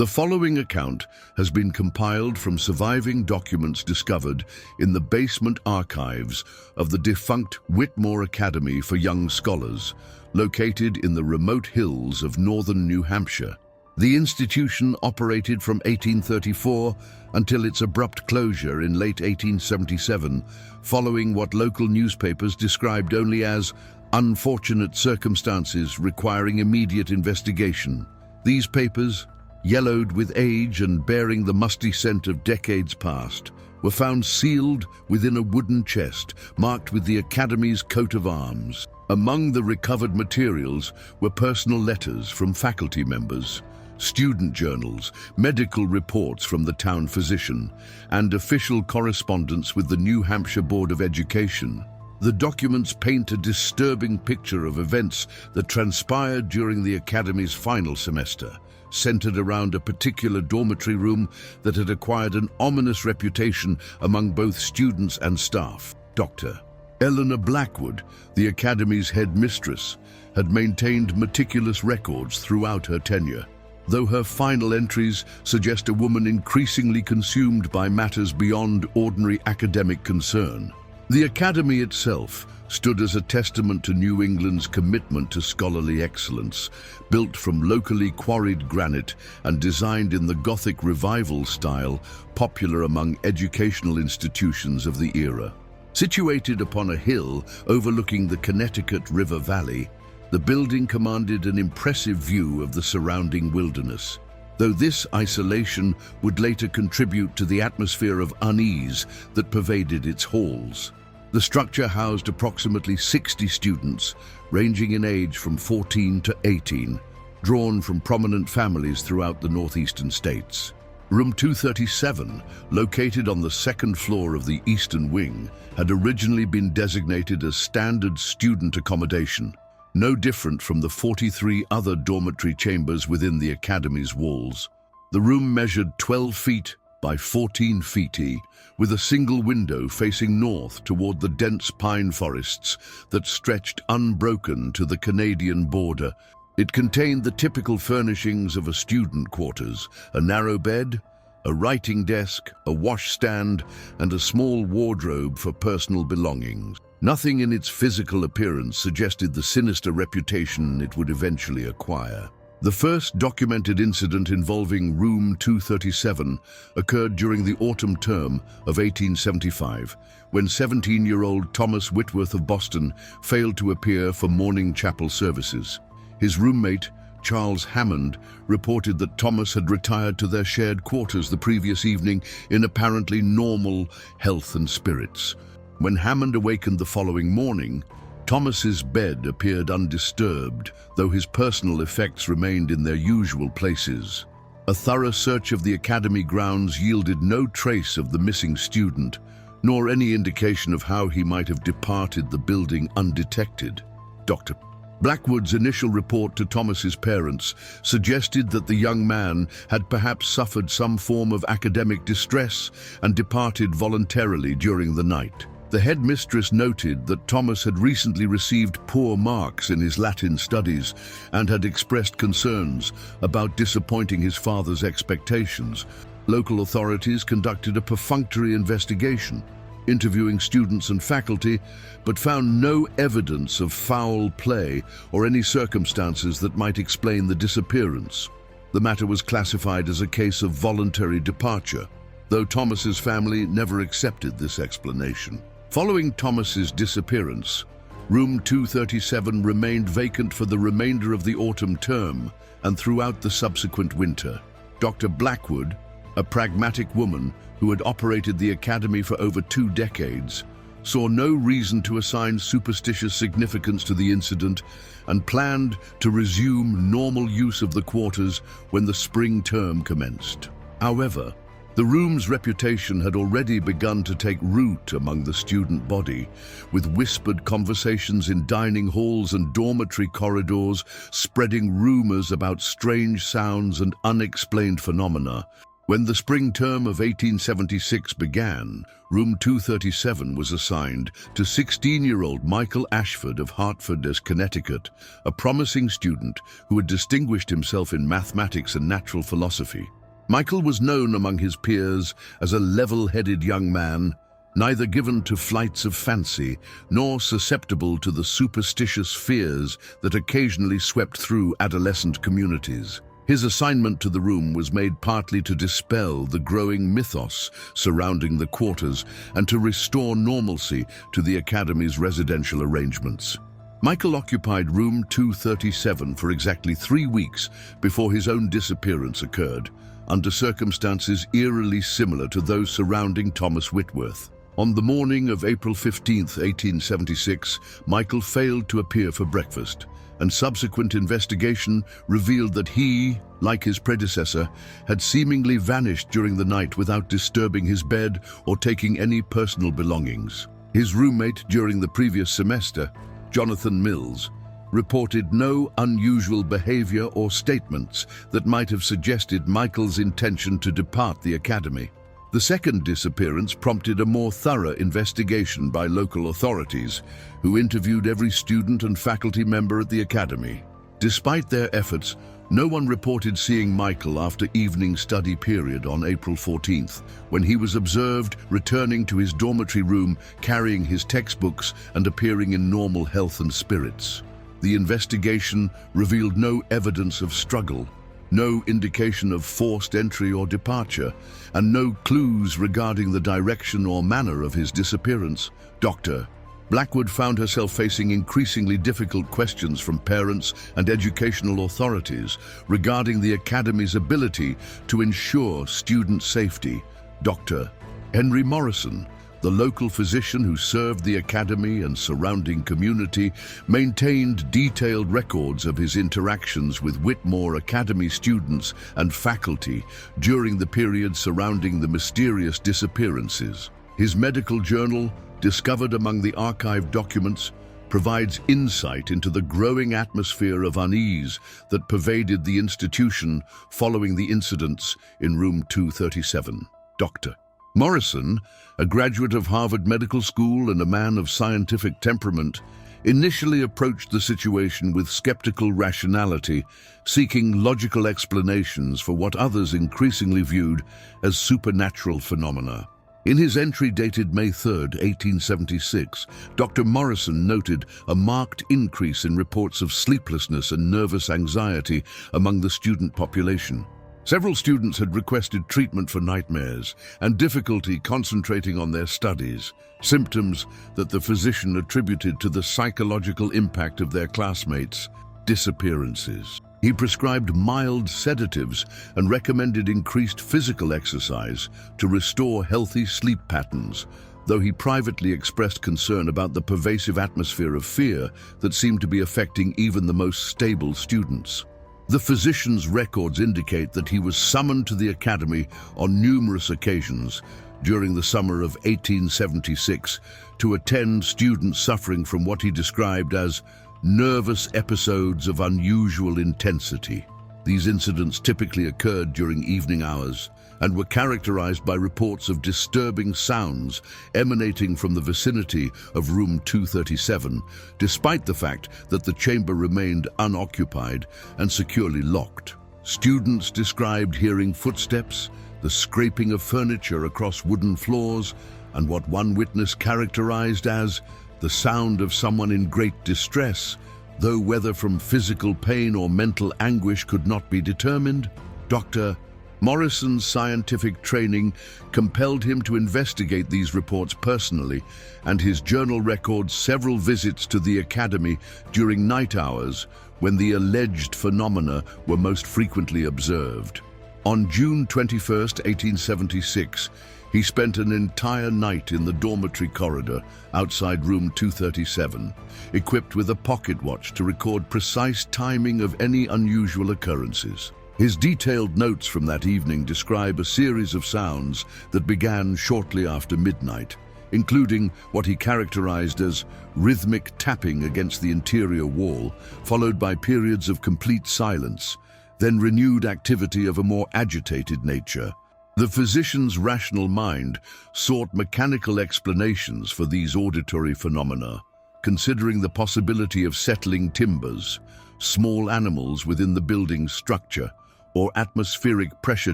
The following account has been compiled from surviving documents discovered in the basement archives of the defunct Whitmore Academy for Young Scholars, located in the remote hills of northern New Hampshire. The institution operated from 1834 until its abrupt closure in late 1877, following what local newspapers described only as unfortunate circumstances requiring immediate investigation. These papers, yellowed with age and bearing the musty scent of decades past, were found sealed within a wooden chest marked with the Academy's coat of arms. Among the recovered materials were personal letters from faculty members, student journals, medical reports from the town physician, and official correspondence with the New Hampshire Board of Education. The documents paint a disturbing picture of events that transpired during the Academy's final semester, centered around a particular dormitory room that had acquired an ominous reputation among both students and staff. Dr. Eleanor Blackwood, the Academy's headmistress, had maintained meticulous records throughout her tenure, though her final entries suggest a woman increasingly consumed by matters beyond ordinary academic concern. The Academy itself stood as a testament to New England's commitment to scholarly excellence, built from locally quarried granite and designed in the Gothic Revival style popular among educational institutions of the era. Situated upon a hill overlooking the Connecticut River Valley, the building commanded an impressive view of the surrounding wilderness, though this isolation would later contribute to the atmosphere of unease that pervaded its halls. The structure housed approximately 60 students, ranging in age from 14 to 18, drawn from prominent families throughout the northeastern states. Room 237, located on the second floor of the eastern wing, had originally been designated as standard student accommodation, no different from the 43 other dormitory chambers within the Academy's walls. The room measured 12 feet by 14 feet, with a single window facing north toward the dense pine forests that stretched unbroken to the Canadian border. It contained the typical furnishings of a student quarters: a narrow bed, a writing desk, a washstand, and a small wardrobe for personal belongings. Nothing in its physical appearance suggested the sinister reputation it would eventually acquire. The first documented incident involving Room 237 occurred during the autumn term of 1875, when 17-year-old Thomas Whitworth of Boston failed to appear for morning chapel services. His roommate, Charles Hammond, reported that Thomas had retired to their shared quarters the previous evening in apparently normal health and spirits. When Hammond awakened the following morning, Thomas's bed appeared undisturbed, though his personal effects remained in their usual places. A thorough search of the Academy grounds yielded no trace of the missing student, nor any indication of how he might have departed the building undetected. Dr. Blackwood's initial report to Thomas's parents suggested that the young man had perhaps suffered some form of academic distress and departed voluntarily during the night. The headmistress noted that Thomas had recently received poor marks in his Latin studies and had expressed concerns about disappointing his father's expectations. Local authorities conducted a perfunctory investigation, interviewing students and faculty, but found no evidence of foul play or any circumstances that might explain the disappearance. The matter was classified as a case of voluntary departure, though Thomas's family never accepted this explanation. Following Thomas's disappearance, Room 237 remained vacant for the remainder of the autumn term and throughout the subsequent winter. Dr. Blackwood, a pragmatic woman who had operated the Academy for over 2 decades, saw no reason to assign superstitious significance to the incident and planned to resume normal use of the quarters when the spring term commenced. However, the room's reputation had already begun to take root among the student body, with whispered conversations in dining halls and dormitory corridors spreading rumors about strange sounds and unexplained phenomena. When the spring term of 1876 began, Room 237 was assigned to 16-year-old Michael Ashford of Hartford, Connecticut, a promising student who had distinguished himself in mathematics and natural philosophy. Michael was known among his peers as a level-headed young man, neither given to flights of fancy nor susceptible to the superstitious fears that occasionally swept through adolescent communities. His assignment to the room was made partly to dispel the growing mythos surrounding the quarters and to restore normalcy to the Academy's residential arrangements. Michael occupied room 237 for exactly 3 weeks before his own disappearance occurred, under circumstances eerily similar to those surrounding Thomas Whitworth. On the morning of April 15, 1876, Michael failed to appear for breakfast, and subsequent investigation revealed that he, like his predecessor, had seemingly vanished during the night without disturbing his bed or taking any personal belongings. His roommate during the previous semester, Jonathan Mills, reported no unusual behavior or statements that might have suggested Michael's intention to depart the academy. The second disappearance prompted a more thorough investigation by local authorities, who interviewed every student and faculty member at the academy. Despite their efforts, no one reported seeing Michael after evening study period on April 14th, when he was observed returning to his dormitory room carrying his textbooks and appearing in normal health and spirits. The investigation revealed no evidence of struggle, no indication of forced entry or departure, and no clues regarding the direction or manner of his disappearance. Dr. Blackwood found herself facing increasingly difficult questions from parents and educational authorities regarding the Academy's ability to ensure student safety. Dr. Henry Morrison, the local physician who served the Academy and surrounding community, maintained detailed records of his interactions with Whitmore Academy students and faculty during the period surrounding the mysterious disappearances. His medical journal, discovered among the archived documents, provides insight into the growing atmosphere of unease that pervaded the institution following the incidents in room 237. Dr. Morrison, a graduate of Harvard Medical School and a man of scientific temperament, initially approached the situation with skeptical rationality, seeking logical explanations for what others increasingly viewed as supernatural phenomena. In his entry dated May 3, 1876, Dr. Morrison noted a marked increase in reports of sleeplessness and nervous anxiety among the student population. Several students had requested treatment for nightmares and difficulty concentrating on their studies, symptoms that the physician attributed to the psychological impact of their classmates' disappearances. He prescribed mild sedatives and recommended increased physical exercise to restore healthy sleep patterns, though he privately expressed concern about the pervasive atmosphere of fear that seemed to be affecting even the most stable students. The physician's records indicate that he was summoned to the academy on numerous occasions during the summer of 1876 to attend students suffering from what he described as nervous episodes of unusual intensity. These incidents typically occurred during evening hours and were characterized by reports of disturbing sounds emanating from the vicinity of room 237, despite the fact that the chamber remained unoccupied and securely locked. Students described hearing footsteps, the scraping of furniture across wooden floors, and what one witness characterized as the sound of someone in great distress, though whether from physical pain or mental anguish could not be determined. Dr. Morrison's scientific training compelled him to investigate these reports personally, and his journal records several visits to the academy during night hours when the alleged phenomena were most frequently observed. On June 21, 1876, he spent an entire night in the dormitory corridor outside room 237, equipped with a pocket watch to record precise timing of any unusual occurrences. His detailed notes from that evening describe a series of sounds that began shortly after midnight, including what he characterized as rhythmic tapping against the interior wall, followed by periods of complete silence, then renewed activity of a more agitated nature. The physician's rational mind sought mechanical explanations for these auditory phenomena, considering the possibility of settling timbers, small animals within the building's structure, or atmospheric pressure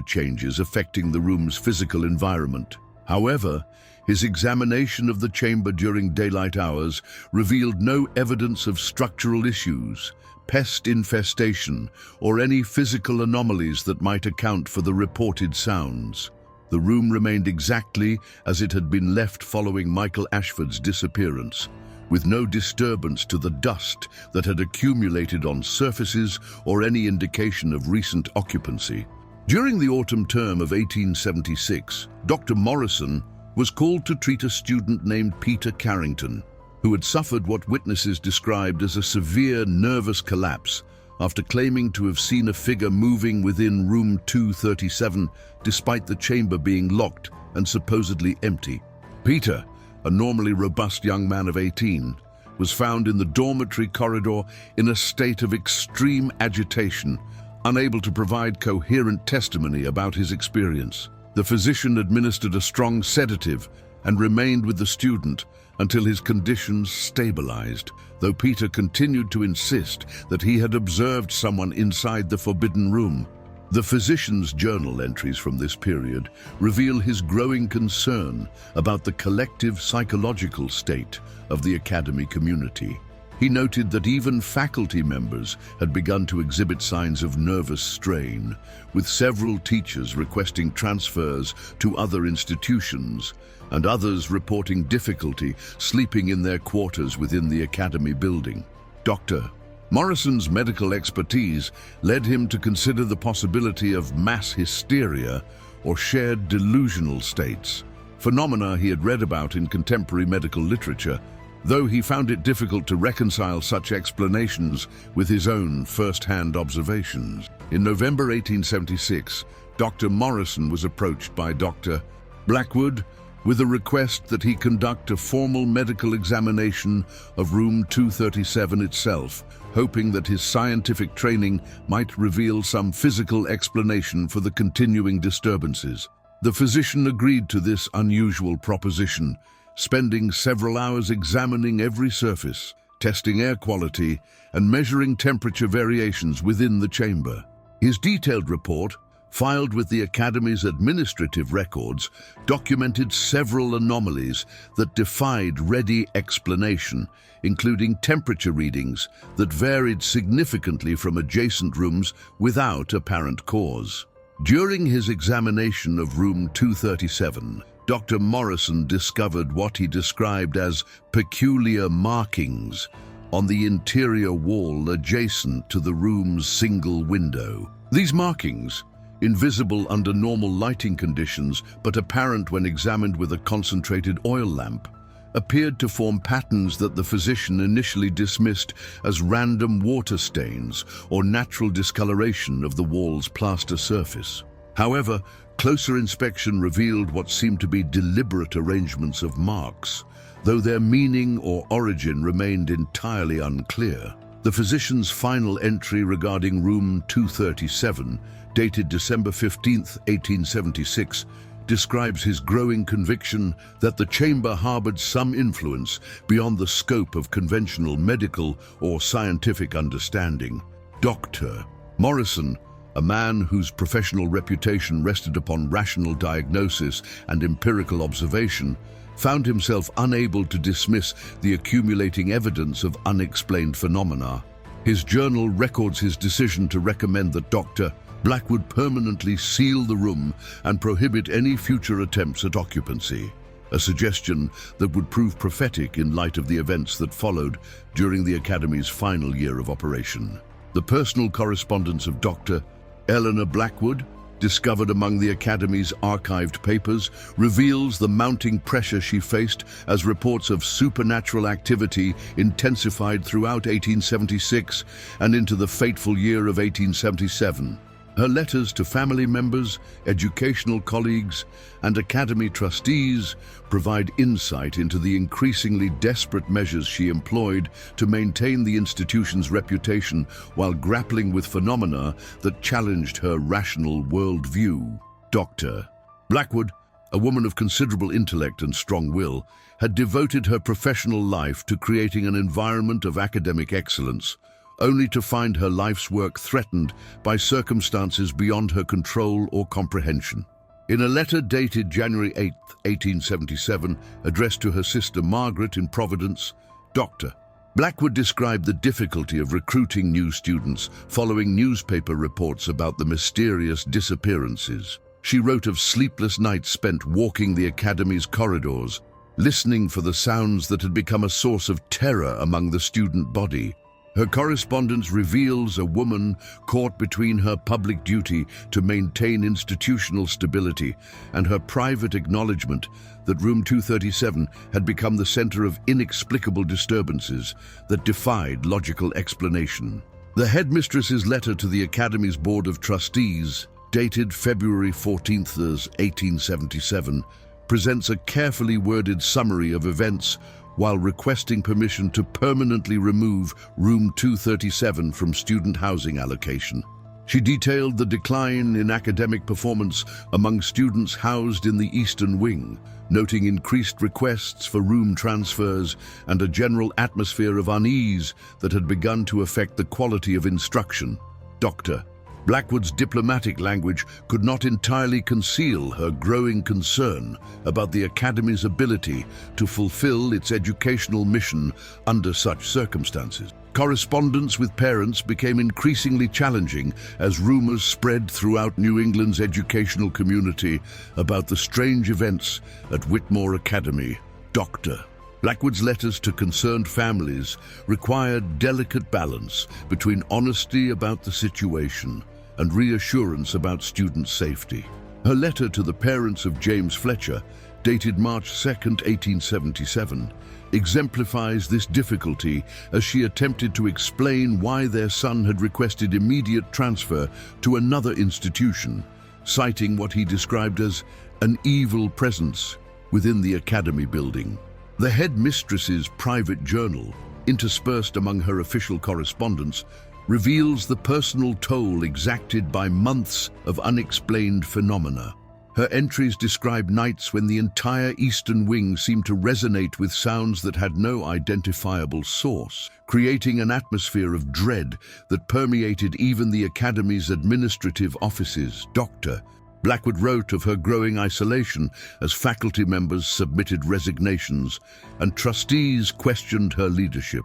changes affecting the room's physical environment. However, his examination of the chamber during daylight hours revealed no evidence of structural issues, pest infestation, or any physical anomalies that might account for the reported sounds. The room remained exactly as it had been left following Michael Ashford's disappearance, with no disturbance to the dust that had accumulated on surfaces or any indication of recent occupancy. During the autumn term of 1876, Dr. Morrison was called to treat a student named Peter Carrington, who had suffered what witnesses described as a severe nervous collapse after claiming to have seen a figure moving within room 237 despite the chamber being locked and supposedly empty. Peter, a normally robust young man of 18, was found in the dormitory corridor in a state of extreme agitation, unable to provide coherent testimony about his experience. The physician administered a strong sedative and remained with the student until his conditions stabilized, though Peter continued to insist that he had observed someone inside the forbidden room. The physician's journal entries from this period reveal his growing concern about the collective psychological state of the academy community. He noted that even faculty members had begun to exhibit signs of nervous strain, with several teachers requesting transfers to other institutions, and others reporting difficulty sleeping in their quarters within the academy building. Dr. Morrison's medical expertise led him to consider the possibility of mass hysteria or shared delusional states, phenomena he had read about in contemporary medical literature, though he found it difficult to reconcile such explanations with his own first-hand observations. In November 1876, Dr. Morrison was approached by Dr. Blackwood with a request that he conduct a formal medical examination of room 237 itself, hoping that his scientific training might reveal some physical explanation for the continuing disturbances. The physician agreed to this unusual proposition, spending several hours examining every surface, testing air quality, and measuring temperature variations within the chamber. His detailed report, filed with the Academy's administrative records, documented several anomalies that defied ready explanation, including temperature readings that varied significantly from adjacent rooms without apparent cause. During his examination of room 237, Dr. Morrison discovered what he described as peculiar markings on the interior wall adjacent to the room's single window. These markings, invisible under normal lighting conditions but apparent when examined with a concentrated oil lamp, appeared to form patterns that the physician initially dismissed as random water stains or natural discoloration of the wall's plaster surface. However, closer inspection revealed what seemed to be deliberate arrangements of marks, though their meaning or origin remained entirely unclear. The physician's final entry regarding room 237, dated December 15, 1876, describes his growing conviction that the chamber harbored some influence beyond the scope of conventional medical or scientific understanding. Dr. Morrison, a man whose professional reputation rested upon rational diagnosis and empirical observation, found himself unable to dismiss the accumulating evidence of unexplained phenomena. His journal records his decision to recommend that Dr. Blackwood permanently seal the room and prohibit any future attempts at occupancy, a suggestion that would prove prophetic in light of the events that followed during the Academy's final year of operation. The personal correspondence of Dr. Eleanor Blackwood, discovered among the Academy's archived papers, reveals the mounting pressure she faced as reports of supernatural activity intensified throughout 1876 and into the fateful year of 1877. Her letters to family members, educational colleagues, and Academy trustees provide insight into the increasingly desperate measures she employed to maintain the institution's reputation while grappling with phenomena that challenged her rational worldview. Dr. Blackwood, a woman of considerable intellect and strong will, had devoted her professional life to creating an environment of academic excellence, only to find her life's work threatened by circumstances beyond her control or comprehension. In a letter dated January 8, 1877, addressed to her sister Margaret in Providence, Dr. Blackwood described the difficulty of recruiting new students following newspaper reports about the mysterious disappearances. She wrote of sleepless nights spent walking the academy's corridors, listening for the sounds that had become a source of terror among the student body. Her correspondence reveals a woman caught between her public duty to maintain institutional stability and her private acknowledgement that room 237 had become the center of inexplicable disturbances that defied logical explanation. The headmistress's letter to the Academy's Board of Trustees, dated February 14, 1877, presents a carefully worded summary of events while requesting permission to permanently remove room 237 from student housing allocation. She detailed the decline in academic performance among students housed in the Eastern Wing, noting increased requests for room transfers and a general atmosphere of unease that had begun to affect the quality of instruction. Dr. Blackwood's diplomatic language could not entirely conceal her growing concern about the Academy's ability to fulfill its educational mission under such circumstances. Correspondence with parents became increasingly challenging as rumors spread throughout New England's educational community about the strange events at Whitmore Academy. Dr. Blackwood's letters to concerned families required delicate balance between honesty about the situation and reassurance about student safety. Her letter to the parents of James Fletcher, dated March 2, 1877, exemplifies this difficulty as she attempted to explain why their son had requested immediate transfer to another institution, citing what he described as an evil presence within the academy building. The headmistress's private journal, interspersed among her official correspondence, reveals the personal toll exacted by months of unexplained phenomena. Her entries describe nights when the entire Eastern Wing seemed to resonate with sounds that had no identifiable source, creating an atmosphere of dread that permeated even the Academy's administrative offices. Dr. Blackwood wrote of her growing isolation as faculty members submitted resignations and trustees questioned her leadership,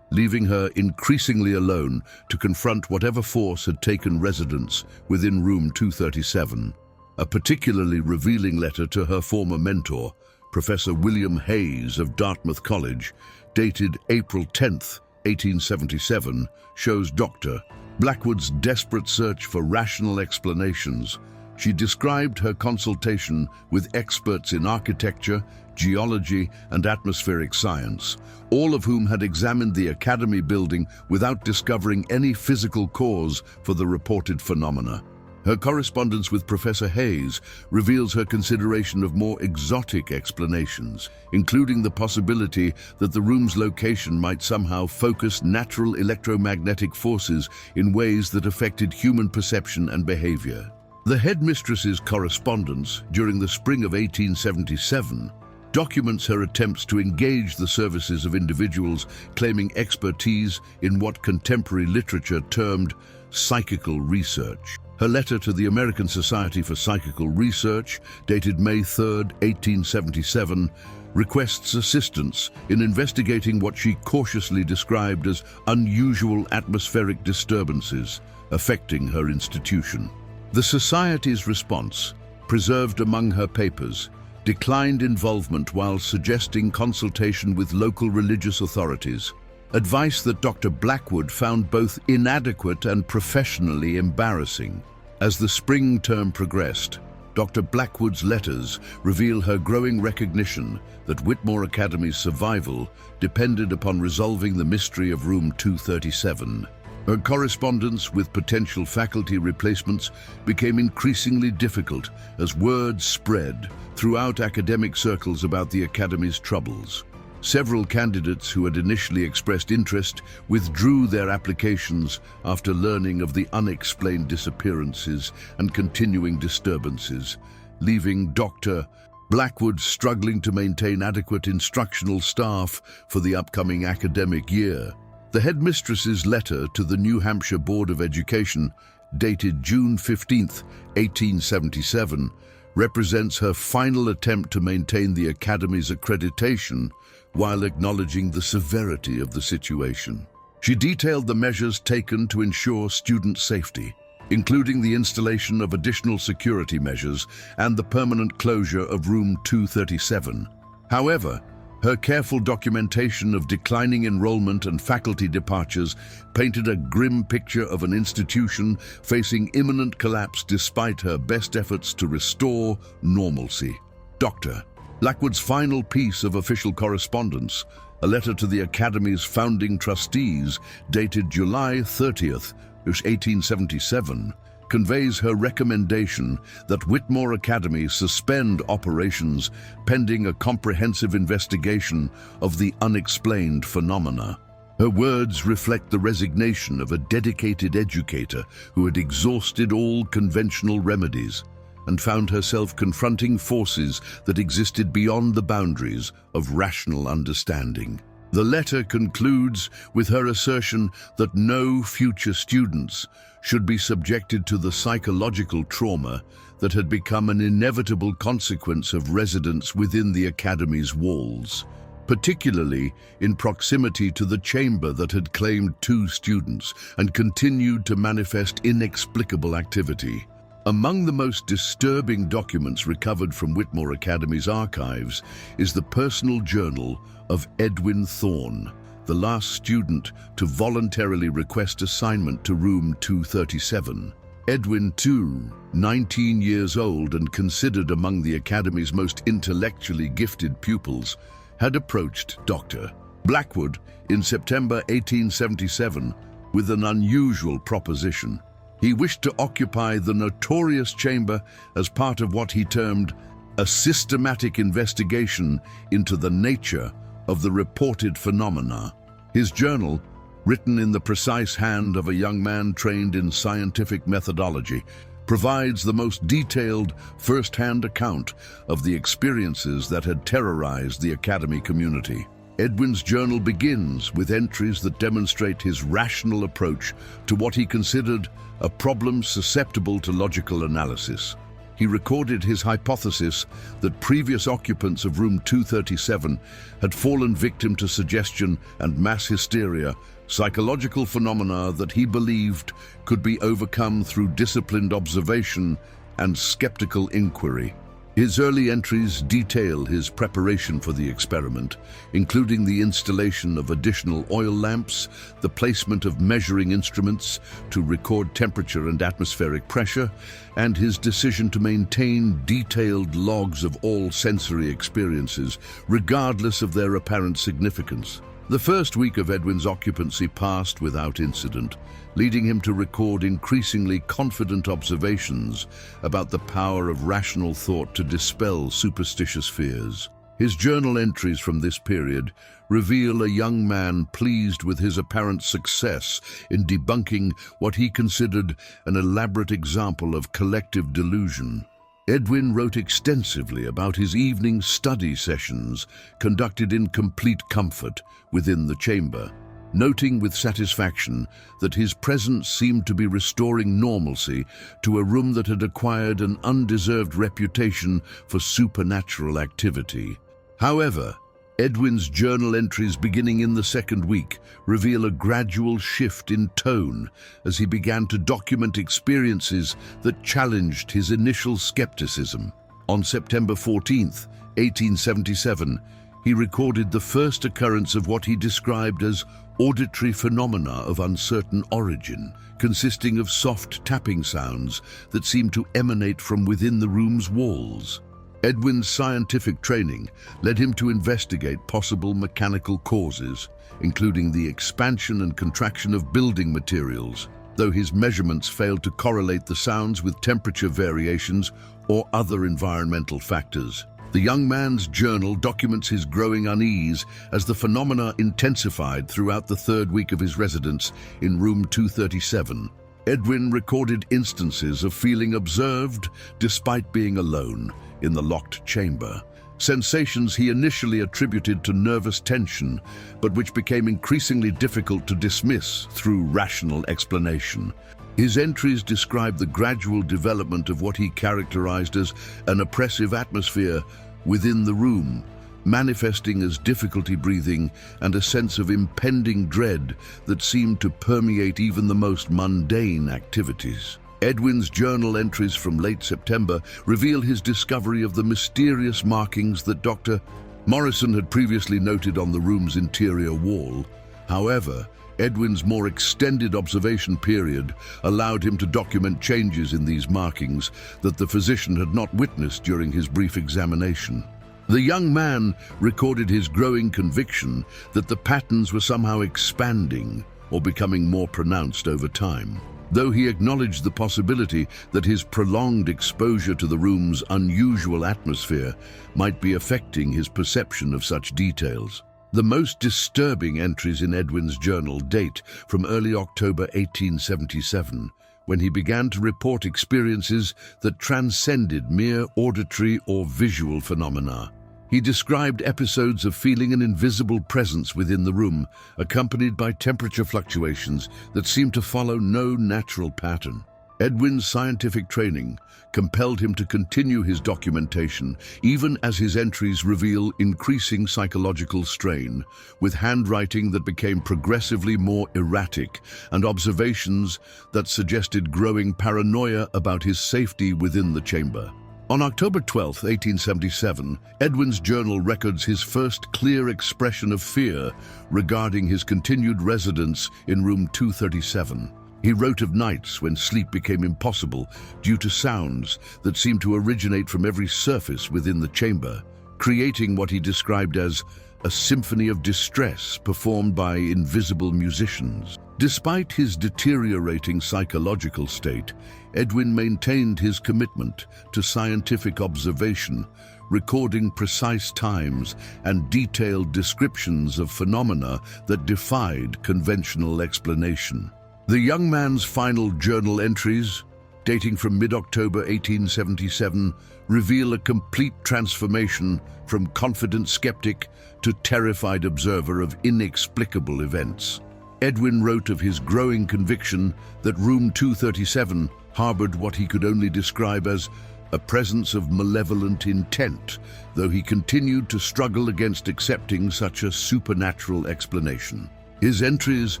leaving her increasingly alone to confront whatever force had taken residence within room 237. A particularly revealing letter to her former mentor, Professor William Hayes of Dartmouth College, dated April 10, 1877, shows Dr. Blackwood's desperate search for rational explanations. She described her consultation with experts in architecture, geology, and atmospheric science, all of whom had examined the Academy building without discovering any physical cause for the reported phenomena. Her correspondence with Professor Hayes reveals her consideration of more exotic explanations, including the possibility that the room's location might somehow focus natural electromagnetic forces in ways that affected human perception and behavior. The headmistress's correspondence during the spring of 1877 documents her attempts to engage the services of individuals claiming expertise in what contemporary literature termed psychical research. Her letter to the American Society for Psychical Research, dated May 3, 1877, requests assistance in investigating what she cautiously described as unusual atmospheric disturbances affecting her institution. The Society's response, preserved among her papers, declined involvement while suggesting consultation with local religious authorities, advice that Dr. Blackwood found both inadequate and professionally embarrassing. As the spring term progressed, Dr. Blackwood's letters reveal her growing recognition that Whitmore Academy's survival depended upon resolving the mystery of room 237. Her correspondence with potential faculty replacements became increasingly difficult as words spread throughout academic circles about the Academy's troubles. Several candidates who had initially expressed interest withdrew their applications after learning of the unexplained disappearances and continuing disturbances, leaving Dr. Blackwood struggling to maintain adequate instructional staff for the upcoming academic year. The headmistress's letter to the New Hampshire Board of Education, dated June 15, 1877, represents her final attempt to maintain the Academy's accreditation while acknowledging the severity of the situation. She detailed the measures taken to ensure student safety, including the installation of additional security measures and the permanent closure of room 237. However, her careful documentation of declining enrollment and faculty departures painted a grim picture of an institution facing imminent collapse despite her best efforts to restore normalcy. Dr. Blackwood's final piece of official correspondence, a letter to the Academy's founding trustees dated July 30th, 1877, conveys her recommendation that Whitmore Academy suspend operations pending a comprehensive investigation of the unexplained phenomena. Her words reflect the resignation of a dedicated educator who had exhausted all conventional remedies and found herself confronting forces that existed beyond the boundaries of rational understanding. The letter concludes with her assertion that no future students should be subjected to the psychological trauma that had become an inevitable consequence of residence within the Academy's walls, particularly in proximity to the chamber that had claimed 2 students and continued to manifest inexplicable activity. Among the most disturbing documents recovered from Whitmore Academy's archives is the personal journal of Edwin Thorne, the last student to voluntarily request assignment to room 237. Edwin, too, 19 years old and considered among the Academy's most intellectually gifted pupils, had approached Dr. Blackwood in September 1877 with an unusual proposition. He wished to occupy the notorious chamber as part of what he termed a systematic investigation into the nature of the reported phenomena. His journal, written in the precise hand of a young man trained in scientific methodology, provides the most detailed first-hand account of the experiences that had terrorized the Academy community. Edwin's journal begins with entries that demonstrate his rational approach to what he considered a problem susceptible to logical analysis. He recorded his hypothesis that previous occupants of room 237 had fallen victim to suggestion and mass hysteria, psychological phenomena that he believed could be overcome through disciplined observation and skeptical inquiry. His early entries detail his preparation for the experiment, including the installation of additional oil lamps, the placement of measuring instruments to record temperature and atmospheric pressure, and his decision to maintain detailed logs of all sensory experiences, regardless of their apparent significance. The first week of Edwin's occupancy passed without incident, leading him to record increasingly confident observations about the power of rational thought to dispel superstitious fears. His journal entries from this period reveal a young man pleased with his apparent success in debunking what he considered an elaborate example of collective delusion. Edwin wrote extensively about his evening study sessions conducted in complete comfort within the chamber, noting with satisfaction that his presence seemed to be restoring normalcy to a room that had acquired an undeserved reputation for supernatural activity. However, Edwin's journal entries beginning in the second week reveal a gradual shift in tone as he began to document experiences that challenged his initial skepticism. On September 14th, 1877, he recorded the first occurrence of what he described as auditory phenomena of uncertain origin, consisting of soft tapping sounds that seemed to emanate from within the room's walls. Edwin's scientific training led him to investigate possible mechanical causes, including the expansion and contraction of building materials, though his measurements failed to correlate the sounds with temperature variations or other environmental factors. The young man's journal documents his growing unease as the phenomena intensified throughout the third week of his residence in room 237. Edwin recorded instances of feeling observed despite being alone in the locked chamber, sensations he initially attributed to nervous tension, but which became increasingly difficult to dismiss through rational explanation. His entries describe the gradual development of what he characterized as an oppressive atmosphere within the room, manifesting as difficulty breathing and a sense of impending dread that seemed to permeate even the most mundane activities. Edwin's journal entries from late September reveal his discovery of the mysterious markings that Dr. Morrison had previously noted on the room's interior wall. However, Edwin's more extended observation period allowed him to document changes in these markings that the physician had not witnessed during his brief examination. The young man recorded his growing conviction that the patterns were somehow expanding or becoming more pronounced over time, though he acknowledged the possibility that his prolonged exposure to the room's unusual atmosphere might be affecting his perception of such details. The most disturbing entries in Edwin's journal date from early October 1877, when he began to report experiences that transcended mere auditory or visual phenomena. He described episodes of feeling an invisible presence within the room, accompanied by temperature fluctuations that seemed to follow no natural pattern. Edwin's scientific training compelled him to continue his documentation, even as his entries reveal increasing psychological strain, with handwriting that became progressively more erratic and observations that suggested growing paranoia about his safety within the chamber. On October 12, 1877, Edwin's journal records his first clear expression of fear regarding his continued residence in room 237. He wrote of nights when sleep became impossible due to sounds that seemed to originate from every surface within the chamber, creating what he described as a symphony of distress performed by invisible musicians. Despite his deteriorating psychological state, Edwin maintained his commitment to scientific observation, recording precise times and detailed descriptions of phenomena that defied conventional explanation. The young man's final journal entries, dating from mid-October 1877, reveal a complete transformation from confident skeptic to terrified observer of inexplicable events. Edwin wrote of his growing conviction that room 237 harbored what he could only describe as a presence of malevolent intent, though he continued to struggle against accepting such a supernatural explanation. His entries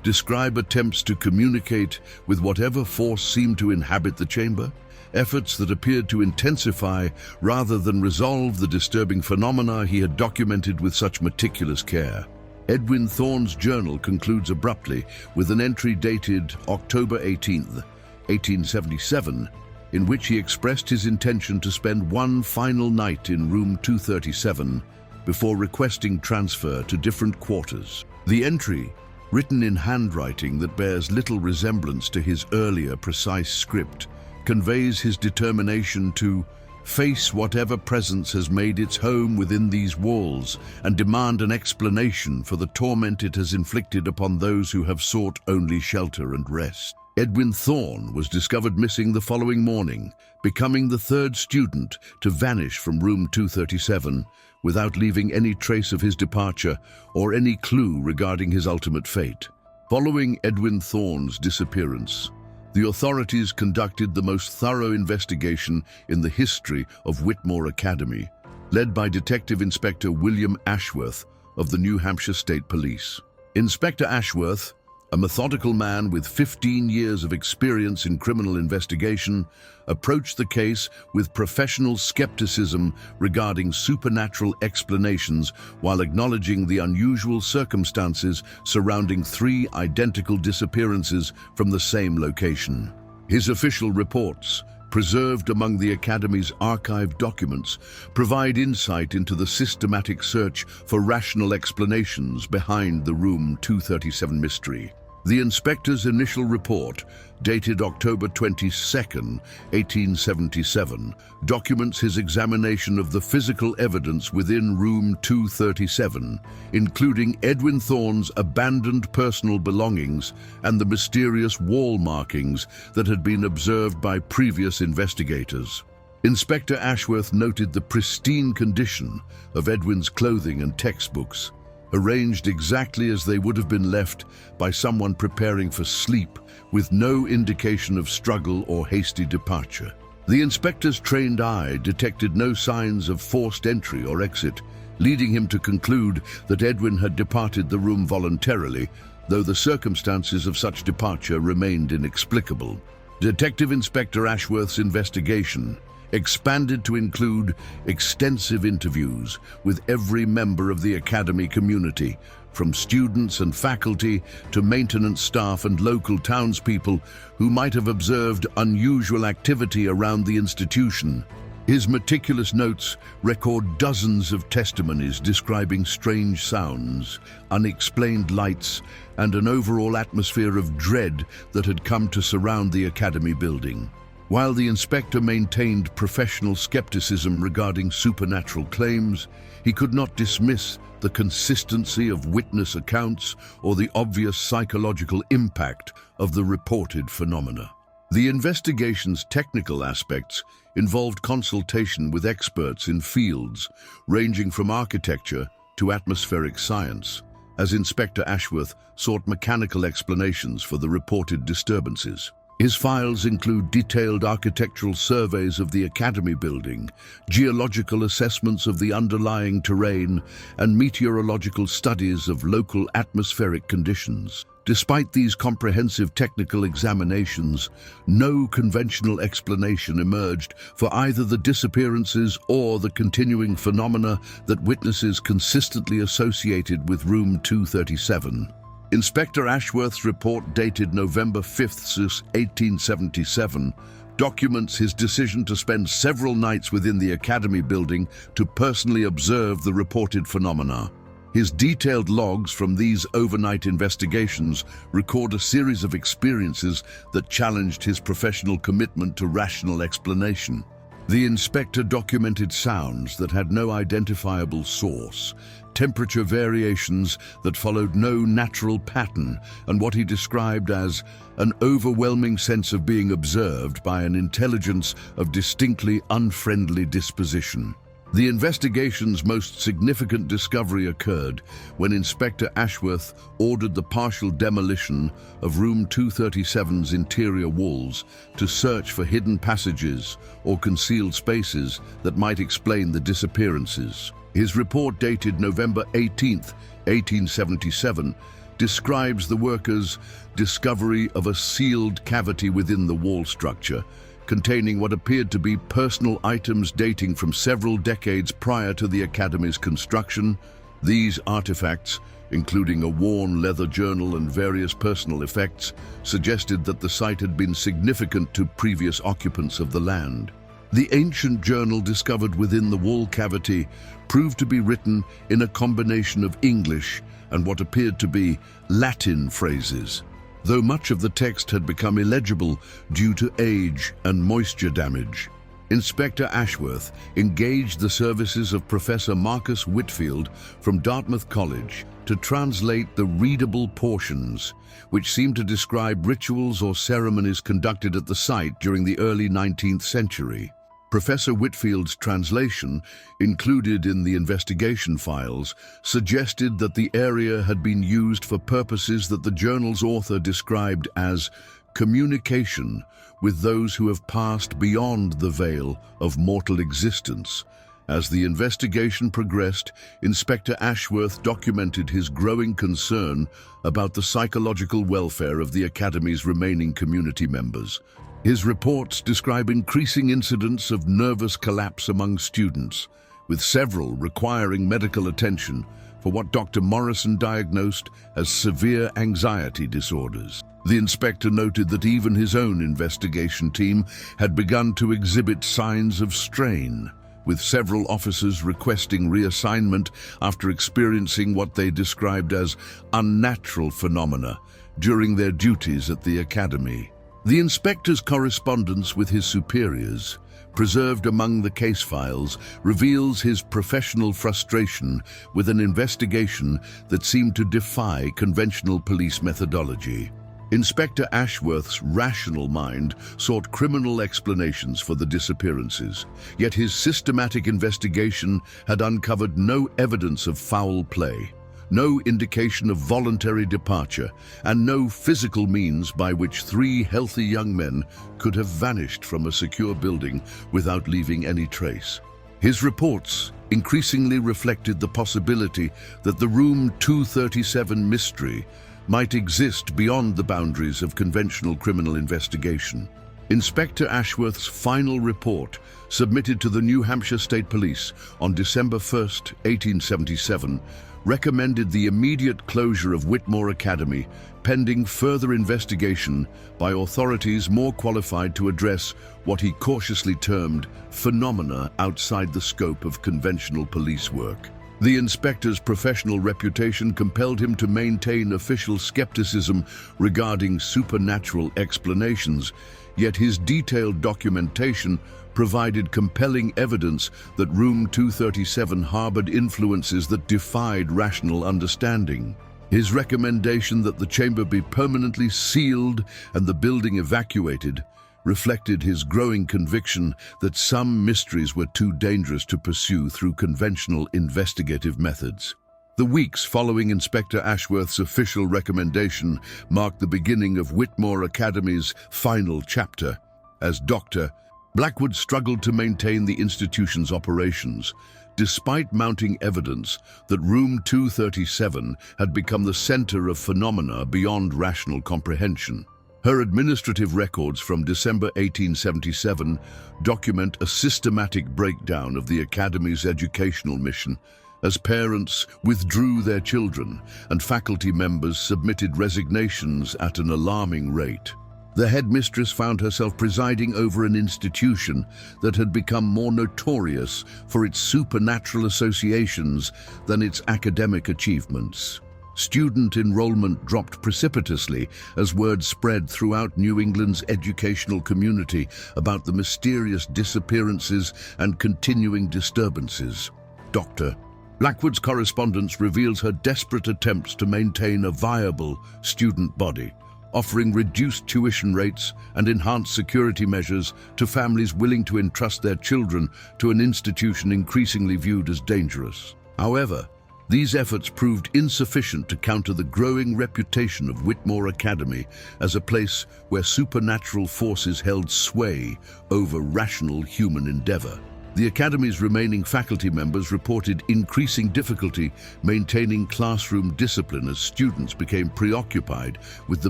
describe attempts to communicate with whatever force seemed to inhabit the chamber, efforts that appeared to intensify rather than resolve the disturbing phenomena he had documented with such meticulous care. Edwin Thorne's journal concludes abruptly with an entry dated October 18, 1877, in which he expressed his intention to spend one final night in room 237 before requesting transfer to different quarters. The entry, written in handwriting that bears little resemblance to his earlier precise script, conveys his determination to face whatever presence has made its home within these walls and demand an explanation for the torment it has inflicted upon those who have sought only shelter and rest. Edwin Thorne was discovered missing the following morning, becoming the third student to vanish from room 237 without leaving any trace of his departure or any clue regarding his ultimate fate. Following Edwin Thorne's disappearance, the authorities conducted the most thorough investigation in the history of Whitmore Academy, led by Detective Inspector William Ashworth of the New Hampshire State Police. Inspector Ashworth, a methodical man with 15 years of experience in criminal investigation, approached the case with professional skepticism regarding supernatural explanations while acknowledging the unusual circumstances surrounding 3 identical disappearances from the same location. His official reports, preserved among the Academy's archived documents, provide insight into the systematic search for rational explanations behind the Room 237 mystery. The inspector's initial report, dated October 22, 1877, documents his examination of the physical evidence within Room 237, including Edwin Thorne's abandoned personal belongings and the mysterious wall markings that had been observed by previous investigators. Inspector Ashworth noted the pristine condition of Edwin's clothing and textbooks, arranged exactly as they would have been left by someone preparing for sleep, with no indication of struggle or hasty departure. The inspector's trained eye detected no signs of forced entry or exit, leading him to conclude that Edwin had departed the room voluntarily, though the circumstances of such departure remained inexplicable. Detective Inspector Ashworth's investigation expanded to include extensive interviews with every member of the academy community, from students and faculty to maintenance staff and local townspeople who might have observed unusual activity around the institution. His meticulous notes record dozens of testimonies describing strange sounds, unexplained lights, and an overall atmosphere of dread that had come to surround the academy building. While the inspector maintained professional skepticism regarding supernatural claims, he could not dismiss the consistency of witness accounts or the obvious psychological impact of the reported phenomena. The investigation's technical aspects involved consultation with experts in fields ranging from architecture to atmospheric science, as Inspector Ashworth sought mechanical explanations for the reported disturbances. His files include detailed architectural surveys of the academy building, geological assessments of the underlying terrain, and meteorological studies of local atmospheric conditions. Despite these comprehensive technical examinations, no conventional explanation emerged for either the disappearances or the continuing phenomena that witnesses consistently associated with Room 237. Inspector Ashworth's report, dated November 5, 1877, documents his decision to spend several nights within the academy building to personally observe the reported phenomena. His detailed logs from these overnight investigations record a series of experiences that challenged his professional commitment to rational explanation. The inspector documented sounds that had no identifiable source, temperature variations that followed no natural pattern, and what he described as an overwhelming sense of being observed by an intelligence of distinctly unfriendly disposition. The investigation's most significant discovery occurred when Inspector Ashworth ordered the partial demolition of Room 237's interior walls to search for hidden passages or concealed spaces that might explain the disappearances. His report, dated November 18, 1877, describes the workers' discovery of a sealed cavity within the wall structure, containing what appeared to be personal items dating from several decades prior to the academy's construction. These artifacts, including a worn leather journal and various personal effects, suggested that the site had been significant to previous occupants of the land. The ancient journal discovered within the wall cavity proved to be written in a combination of English and what appeared to be Latin phrases, though much of the text had become illegible due to age and moisture damage. Inspector Ashworth engaged the services of Professor Marcus Whitfield from Dartmouth College to translate the readable portions, which seemed to describe rituals or ceremonies conducted at the site during the early 19th century. Professor Whitfield's translation, included in the investigation files, suggested that the area had been used for purposes that the journal's author described as communication with those who have passed beyond the veil of mortal existence. As the investigation progressed, Inspector Ashworth documented his growing concern about the psychological welfare of the Academy's remaining community members. His reports describe increasing incidents of nervous collapse among students, with several requiring medical attention for what Dr. Morrison diagnosed as severe anxiety disorders. The inspector noted that even his own investigation team had begun to exhibit signs of strain, with several officers requesting reassignment after experiencing what they described as unnatural phenomena during their duties at the academy. The inspector's correspondence with his superiors, preserved among the case files, reveals his professional frustration with an investigation that seemed to defy conventional police methodology. Inspector Ashworth's rational mind sought criminal explanations for the disappearances, yet his systematic investigation had uncovered no evidence of foul play, no indication of voluntary departure, and no physical means by which three healthy young men could have vanished from a secure building without leaving any trace. His reports increasingly reflected the possibility that the Room 237 mystery might exist beyond the boundaries of conventional criminal investigation. Inspector Ashworth's final report, submitted to the New Hampshire State Police on December 1, 1877, recommended the immediate closure of Whitmore Academy, pending further investigation by authorities more qualified to address what he cautiously termed phenomena outside the scope of conventional police work. The inspector's professional reputation compelled him to maintain official skepticism regarding supernatural explanations, yet his detailed documentation provided compelling evidence that Room 237 harbored influences that defied rational understanding. His recommendation that the chamber be permanently sealed and the building evacuated reflected his growing conviction that some mysteries were too dangerous to pursue through conventional investigative methods. The weeks following Inspector Ashworth's official recommendation marked the beginning of Whitmore Academy's final chapter. As Dr. Blackwood struggled to maintain the institution's operations, despite mounting evidence that Room 237 had become the center of phenomena beyond rational comprehension. Her administrative records from December 1877 document a systematic breakdown of the Academy's educational mission, as parents withdrew their children and faculty members submitted resignations at an alarming rate. The headmistress found herself presiding over an institution that had become more notorious for its supernatural associations than its academic achievements. Student enrollment dropped precipitously as word spread throughout New England's educational community about the mysterious disappearances and continuing disturbances. Dr. Blackwood's correspondence reveals her desperate attempts to maintain a viable student body, offering reduced tuition rates and enhanced security measures to families willing to entrust their children to an institution increasingly viewed as dangerous. However, these efforts proved insufficient to counter the growing reputation of Whitmore Academy as a place where supernatural forces held sway over rational human endeavor. The Academy's remaining faculty members reported increasing difficulty maintaining classroom discipline as students became preoccupied with the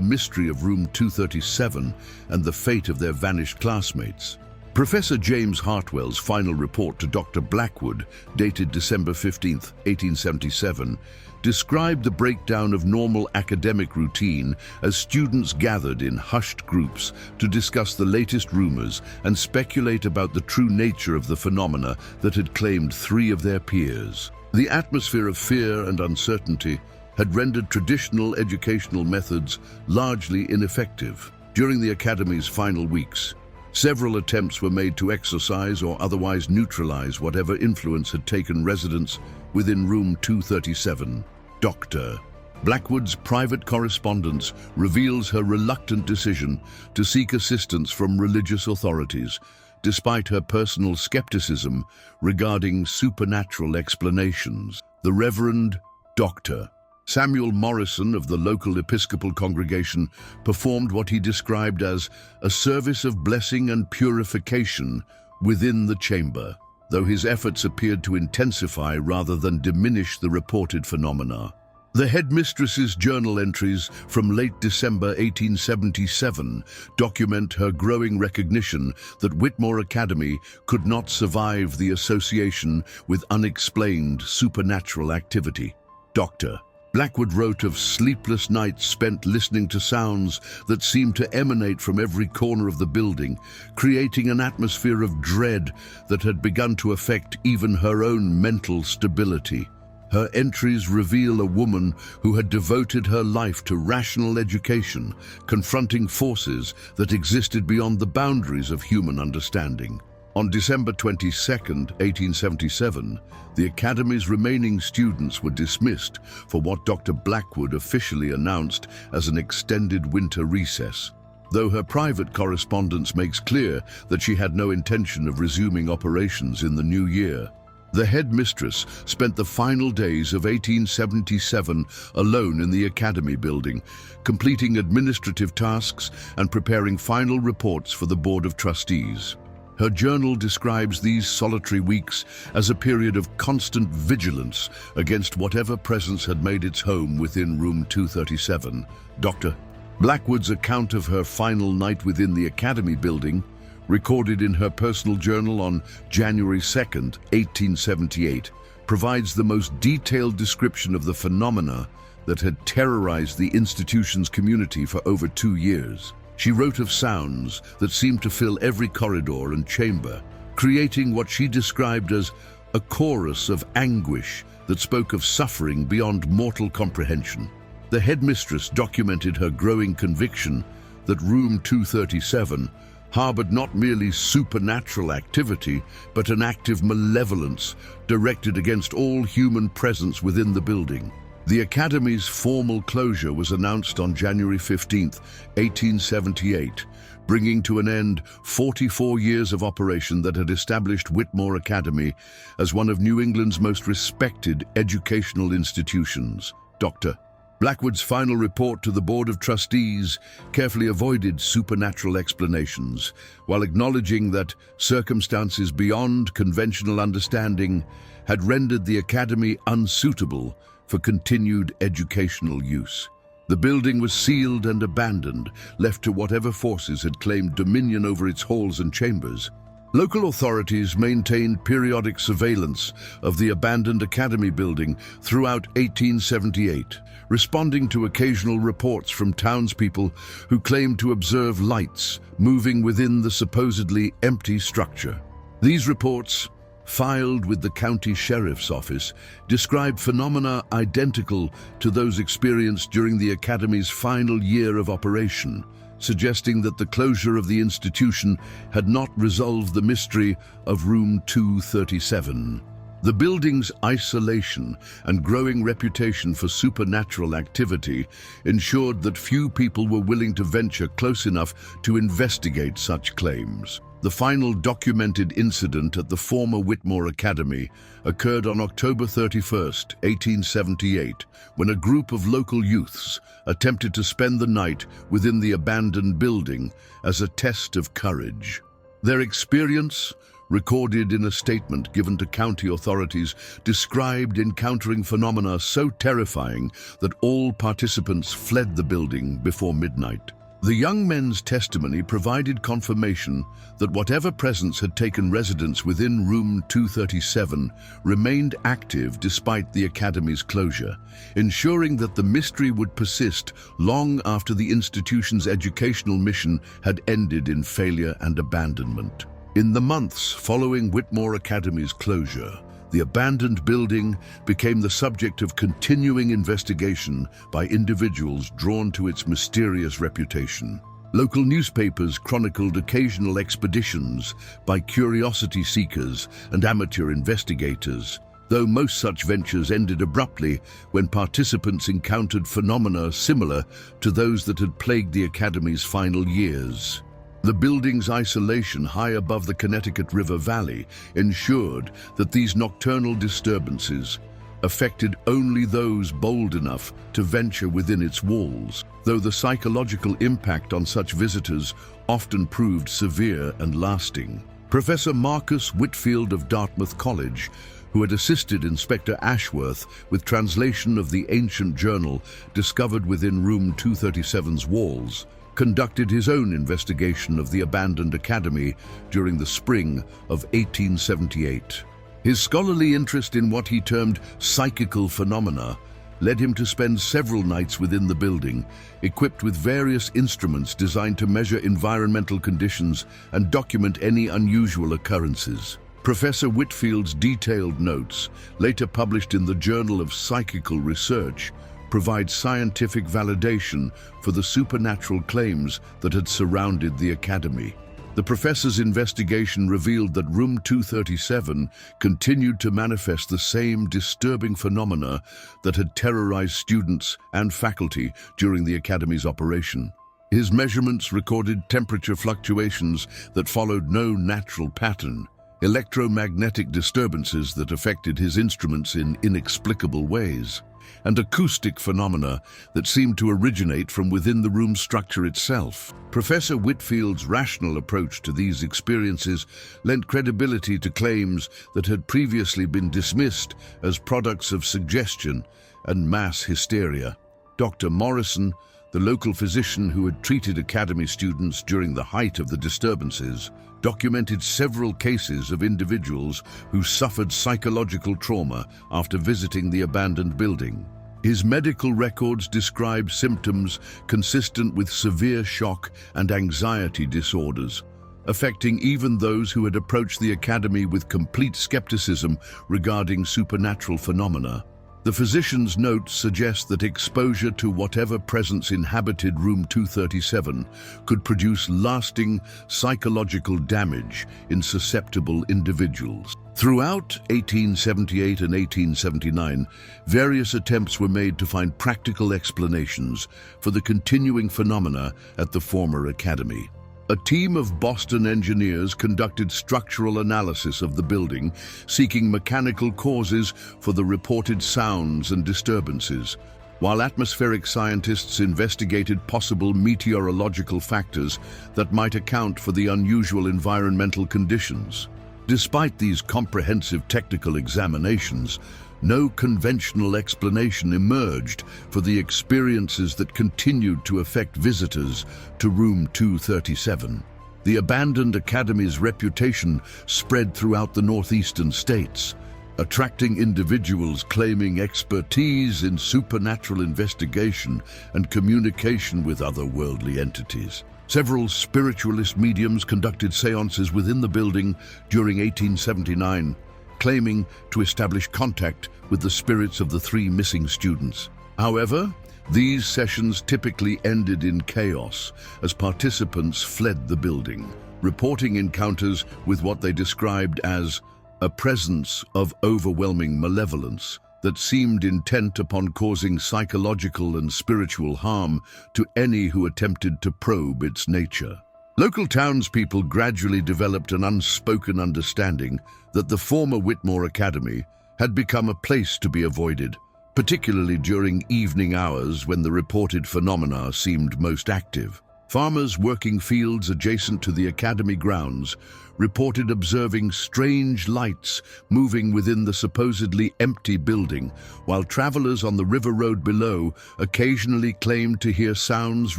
mystery of Room 237 and the fate of their vanished classmates. Professor James Hartwell's final report to Dr. Blackwood, dated December 15, 1877, described the breakdown of normal academic routine as students gathered in hushed groups to discuss the latest rumors and speculate about the true nature of the phenomena that had claimed three of their peers. The atmosphere of fear and uncertainty had rendered traditional educational methods largely ineffective. During the Academy's final weeks, several attempts were made to exorcise or otherwise neutralize whatever influence had taken residence within Room 237. Dr. Blackwood's private correspondence reveals her reluctant decision to seek assistance from religious authorities, despite her personal skepticism regarding supernatural explanations. The Reverend Dr. Samuel Morrison of the local Episcopal congregation performed what he described as a service of blessing and purification within the chamber, though his efforts appeared to intensify rather than diminish the reported phenomena. The headmistress's journal entries from late December 1877 document her growing recognition that Whitmore Academy could not survive the association with unexplained supernatural activity. Dr. Blackwood wrote of sleepless nights spent listening to sounds that seemed to emanate from every corner of the building, creating an atmosphere of dread that had begun to affect even her own mental stability. Her entries reveal a woman who had devoted her life to rational education, confronting forces that existed beyond the boundaries of human understanding. On December 22, 1877, the Academy's remaining students were dismissed for what Dr. Blackwood officially announced as an extended winter recess, though her private correspondence makes clear that she had no intention of resuming operations in the new year. The headmistress spent the final days of 1877 alone in the Academy building, completing administrative tasks and preparing final reports for the Board of Trustees. Her journal describes these solitary weeks as a period of constant vigilance against whatever presence had made its home within room 237. Dr. Blackwood's account of her final night within the Academy building, recorded in her personal journal on January 2, 1878, provides the most detailed description of the phenomena that had terrorized the institution's community for over 2 years. She wrote of sounds that seemed to fill every corridor and chamber, creating what she described as a chorus of anguish that spoke of suffering beyond mortal comprehension. The headmistress documented her growing conviction that room 237 harbored not merely supernatural activity, but an active malevolence directed against all human presence within the building. The Academy's formal closure was announced on January 15, 1878, bringing to an end 44 years of operation that had established Whitmore Academy as one of New England's most respected educational institutions. Dr. Blackwood's final report to the Board of Trustees carefully avoided supernatural explanations, while acknowledging that circumstances beyond conventional understanding had rendered the Academy unsuitable for continued educational use. The building was sealed and abandoned, left to whatever forces had claimed dominion over its halls and chambers. Local authorities maintained periodic surveillance of the abandoned Academy building throughout 1878, responding to occasional reports from townspeople who claimed to observe lights moving within the supposedly empty structure. These reports, filed with the county sheriff's office, described phenomena identical to those experienced during the Academy's final year of operation, suggesting that the closure of the institution had not resolved the mystery of room 237. The building's isolation and growing reputation for supernatural activity ensured that few people were willing to venture close enough to investigate such claims. The final documented incident at the former Whitmore Academy occurred on October 31, 1878, when a group of local youths attempted to spend the night within the abandoned building as a test of courage. Their experience, recorded in a statement given to county authorities, described encountering phenomena so terrifying that all participants fled the building before midnight. The young men's testimony provided confirmation that whatever presence had taken residence within room 237 remained active despite the Academy's closure, ensuring that the mystery would persist long after the institution's educational mission had ended in failure and abandonment. In the months following Whitmore Academy's closure, the abandoned building became the subject of continuing investigation by individuals drawn to its mysterious reputation. Local newspapers chronicled occasional expeditions by curiosity seekers and amateur investigators, though most such ventures ended abruptly when participants encountered phenomena similar to those that had plagued the Academy's final years. The building's isolation high above the Connecticut River Valley ensured that these nocturnal disturbances affected only those bold enough to venture within its walls, though the psychological impact on such visitors often proved severe and lasting. Professor Marcus Whitfield of Dartmouth College, who had assisted Inspector Ashworth with translation of the ancient journal discovered within room 237's walls, conducted his own investigation of the abandoned academy during the spring of 1878. His scholarly interest in what he termed psychical phenomena led him to spend several nights within the building, equipped with various instruments designed to measure environmental conditions and document any unusual occurrences. Professor Whitfield's detailed notes, later published in the Journal of Psychical Research, provide scientific validation for the supernatural claims that had surrounded the academy. The professor's investigation revealed that room 237 continued to manifest the same disturbing phenomena that had terrorized students and faculty during the academy's operation. His measurements recorded temperature fluctuations that followed no natural pattern, electromagnetic disturbances that affected his instruments in inexplicable ways, and acoustic phenomena that seemed to originate from within the room structure itself. Professor Whitfield's rational approach to these experiences lent credibility to claims that had previously been dismissed as products of suggestion and mass hysteria. Dr. Morrison, the local physician who had treated academy students during the height of the disturbances, documented several cases of individuals who suffered psychological trauma after visiting the abandoned building. His medical records describe symptoms consistent with severe shock and anxiety disorders, affecting even those who had approached the academy with complete skepticism regarding supernatural phenomena. The physician's notes suggest that exposure to whatever presence inhabited room 237 could produce lasting psychological damage in susceptible individuals. Throughout 1878 and 1879, various attempts were made to find practical explanations for the continuing phenomena at the former academy. A team of Boston engineers conducted structural analysis of the building, seeking mechanical causes for the reported sounds and disturbances, while atmospheric scientists investigated possible meteorological factors that might account for the unusual environmental conditions. Despite these comprehensive technical examinations, no conventional explanation emerged for the experiences that continued to affect visitors to room 237. The abandoned academy's reputation spread throughout the northeastern states, attracting individuals claiming expertise in supernatural investigation and communication with otherworldly entities. Several spiritualist mediums conducted seances within the building during 1879, claiming to establish contact with the spirits of the 3 missing students. However, these sessions typically ended in chaos as participants fled the building, reporting encounters with what they described as a presence of overwhelming malevolence that seemed intent upon causing psychological and spiritual harm to any who attempted to probe its nature. Local townspeople gradually developed an unspoken understanding that the former Whitmore Academy had become a place to be avoided, particularly during evening hours when the reported phenomena seemed most active. Farmers working fields adjacent to the academy grounds reported observing strange lights moving within the supposedly empty building, while travelers on the river road below occasionally claimed to hear sounds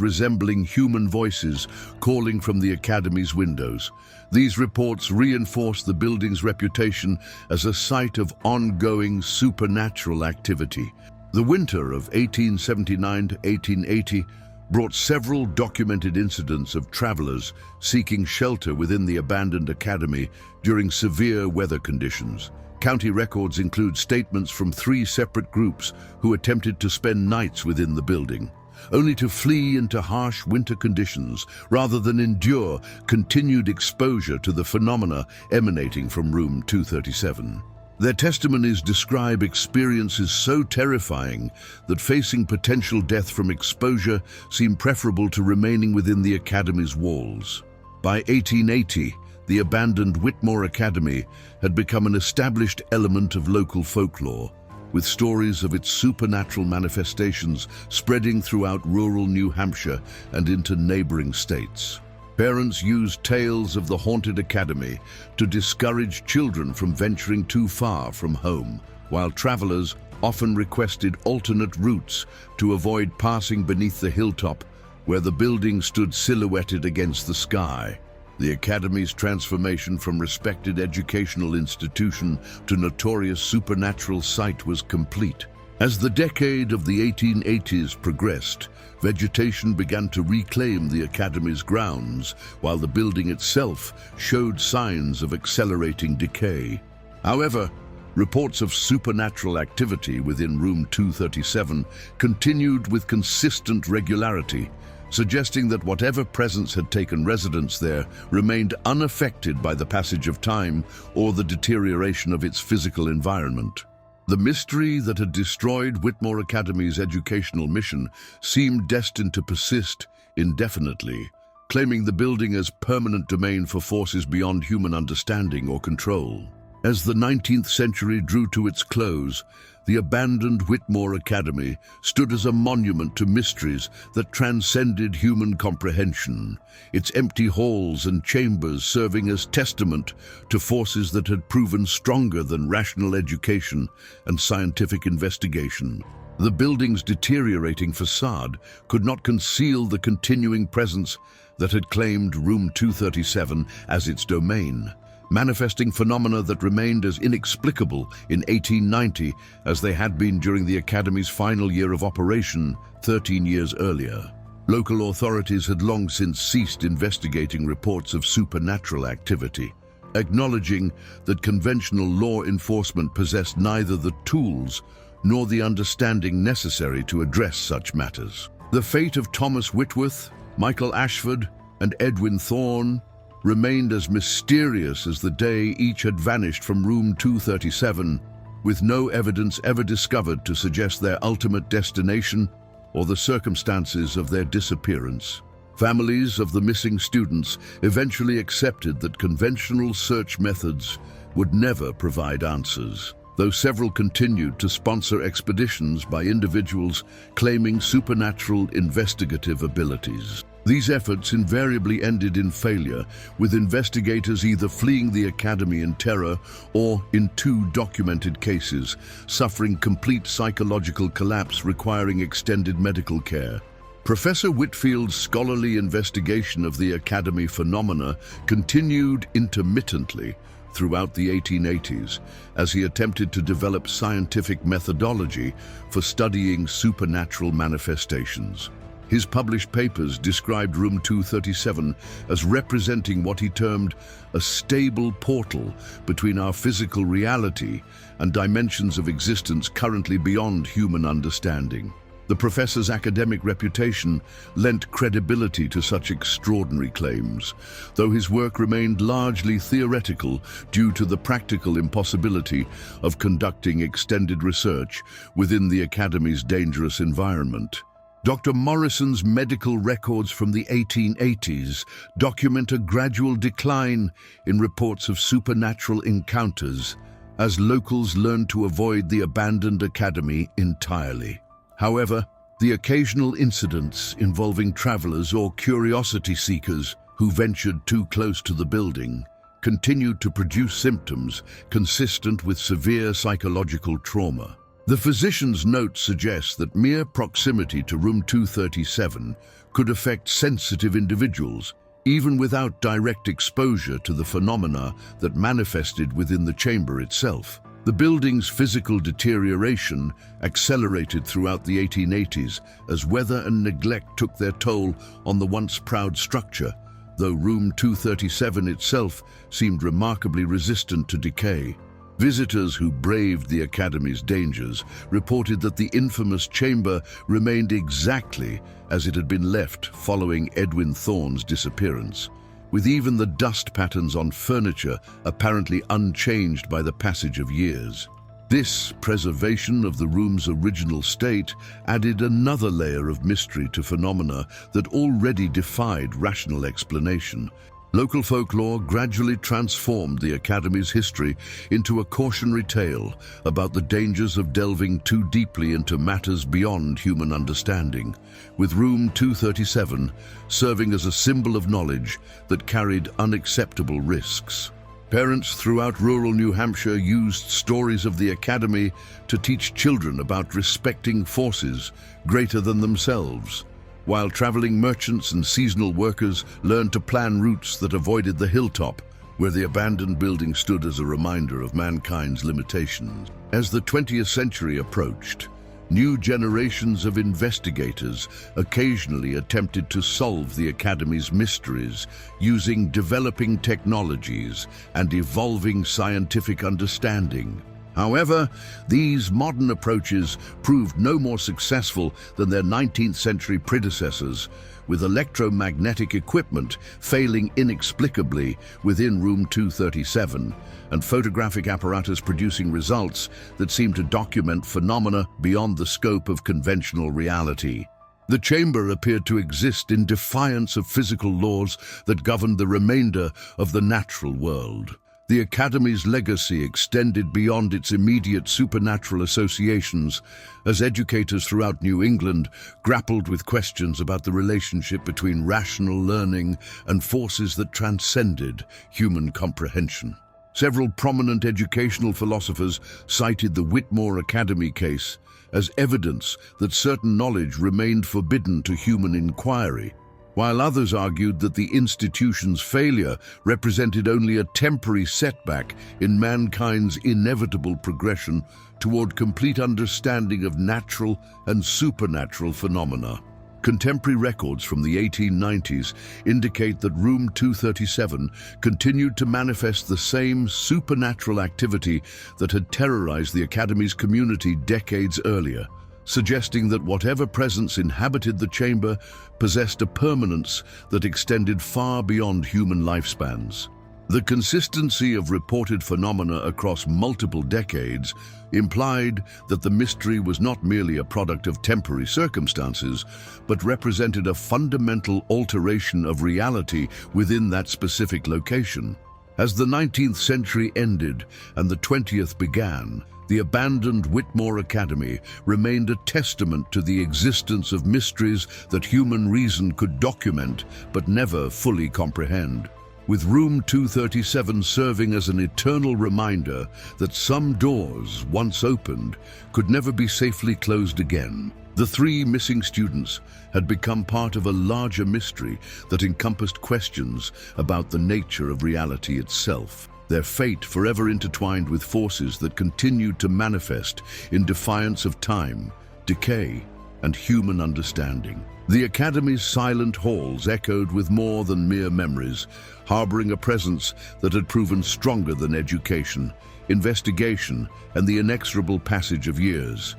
resembling human voices calling from the academy's windows. These reports reinforced the building's reputation as a site of ongoing supernatural activity. The winter of 1879 to 1880 brought several documented incidents of travelers seeking shelter within the abandoned academy during severe weather conditions. County records include statements from 3 separate groups who attempted to spend nights within the building, only to flee into harsh winter conditions rather than endure continued exposure to the phenomena emanating from room 237. Their testimonies describe experiences so terrifying that facing potential death from exposure seemed preferable to remaining within the academy's walls. By 1880, the abandoned Whitmore Academy had become an established element of local folklore, with stories of its supernatural manifestations spreading throughout rural New Hampshire and into neighboring states. Parents used tales of the haunted academy to discourage children from venturing too far from home, while travelers often requested alternate routes to avoid passing beneath the hilltop where the building stood silhouetted against the sky. The academy's transformation from respected educational institution to notorious supernatural site was complete. As the decade of the 1880s progressed, vegetation began to reclaim the academy's grounds, while the building itself showed signs of accelerating decay. However, reports of supernatural activity within room 237 continued with consistent regularity, suggesting that whatever presence had taken residence there remained unaffected by the passage of time or the deterioration of its physical environment. The mystery that had destroyed Whitmore Academy's educational mission seemed destined to persist indefinitely, claiming the building as permanent domain for forces beyond human understanding or control. As the 19th century drew to its close, the abandoned Whitmore Academy stood as a monument to mysteries that transcended human comprehension, its empty halls and chambers serving as testament to forces that had proven stronger than rational education and scientific investigation. The building's deteriorating facade could not conceal the continuing presence that had claimed Room 237 as its domain, manifesting phenomena that remained as inexplicable in 1890 as they had been during the Academy's final year of operation 13 years earlier. Local authorities had long since ceased investigating reports of supernatural activity, acknowledging that conventional law enforcement possessed neither the tools nor the understanding necessary to address such matters. The fate of Thomas Whitworth, Michael Ashford, and Edwin Thorne remained as mysterious as the day each had vanished from Room 237, with no evidence ever discovered to suggest their ultimate destination or the circumstances of their disappearance. Families of the missing students eventually accepted that conventional search methods would never provide answers, though several continued to sponsor expeditions by individuals claiming supernatural investigative abilities. These efforts invariably ended in failure, with investigators either fleeing the Academy in terror or, in 2 documented cases, suffering complete psychological collapse requiring extended medical care. Professor Whitfield's scholarly investigation of the Academy phenomena continued intermittently throughout the 1880s as he attempted to develop scientific methodology for studying supernatural manifestations. His published papers described Room 237 as representing what he termed a stable portal between our physical reality and dimensions of existence currently beyond human understanding. The professor's academic reputation lent credibility to such extraordinary claims, though his work remained largely theoretical due to the practical impossibility of conducting extended research within the Academy's dangerous environment. Dr. Morrison's medical records from the 1880s document a gradual decline in reports of supernatural encounters as locals learned to avoid the abandoned academy entirely. However, the occasional incidents involving travelers or curiosity seekers who ventured too close to the building continued to produce symptoms consistent with severe psychological trauma. The physician's note suggests that mere proximity to Room 237 could affect sensitive individuals, even without direct exposure to the phenomena that manifested within the chamber itself. The building's physical deterioration accelerated throughout the 1880s as weather and neglect took their toll on the once proud structure, though Room 237 itself seemed remarkably resistant to decay. Visitors who braved the Academy's dangers reported that the infamous chamber remained exactly as it had been left following Edwin Thorne's disappearance, with even the dust patterns on furniture apparently unchanged by the passage of years. This preservation of the room's original state added another layer of mystery to phenomena that already defied rational explanation. Local folklore gradually transformed the Academy's history into a cautionary tale about the dangers of delving too deeply into matters beyond human understanding, with Room 237 serving as a symbol of knowledge that carried unacceptable risks. Parents throughout rural New Hampshire used stories of the Academy to teach children about respecting forces greater than themselves, while traveling merchants and seasonal workers learned to plan routes that avoided the hilltop, where the abandoned building stood as a reminder of mankind's limitations. As the 20th century approached, new generations of investigators occasionally attempted to solve the Academy's mysteries using developing technologies and evolving scientific understanding. However, these modern approaches proved no more successful than their 19th century predecessors, with electromagnetic equipment failing inexplicably within room 237 and photographic apparatus producing results that seemed to document phenomena beyond the scope of conventional reality. The chamber appeared to exist in defiance of physical laws that governed the remainder of the natural world. The Academy's legacy extended beyond its immediate supernatural associations as educators throughout New England grappled with questions about the relationship between rational learning and forces that transcended human comprehension. Several prominent educational philosophers cited the Whitmore Academy case as evidence that certain knowledge remained forbidden to human inquiry, while others argued that the institution's failure represented only a temporary setback in mankind's inevitable progression toward complete understanding of natural and supernatural phenomena. Contemporary records from the 1890s indicate that Room 237 continued to manifest the same supernatural activity that had terrorized the Academy's community decades earlier, suggesting that whatever presence inhabited the chamber possessed a permanence that extended far beyond human lifespans. The consistency of reported phenomena across multiple decades implied that the mystery was not merely a product of temporary circumstances, but represented a fundamental alteration of reality within that specific location. As the 19th century ended and the 20th began, the abandoned Whitmore Academy remained a testament to the existence of mysteries that human reason could document but never fully comprehend, with Room 237 serving as an eternal reminder that some doors, once opened, could never be safely closed again. The three missing students had become part of a larger mystery that encompassed questions about the nature of reality itself, their fate forever intertwined with forces that continued to manifest in defiance of time, decay, and human understanding. The Academy's silent halls echoed with more than mere memories, harboring a presence that had proven stronger than education, investigation, and the inexorable passage of years.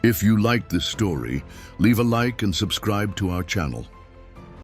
If you liked this story, leave a like and subscribe to our channel.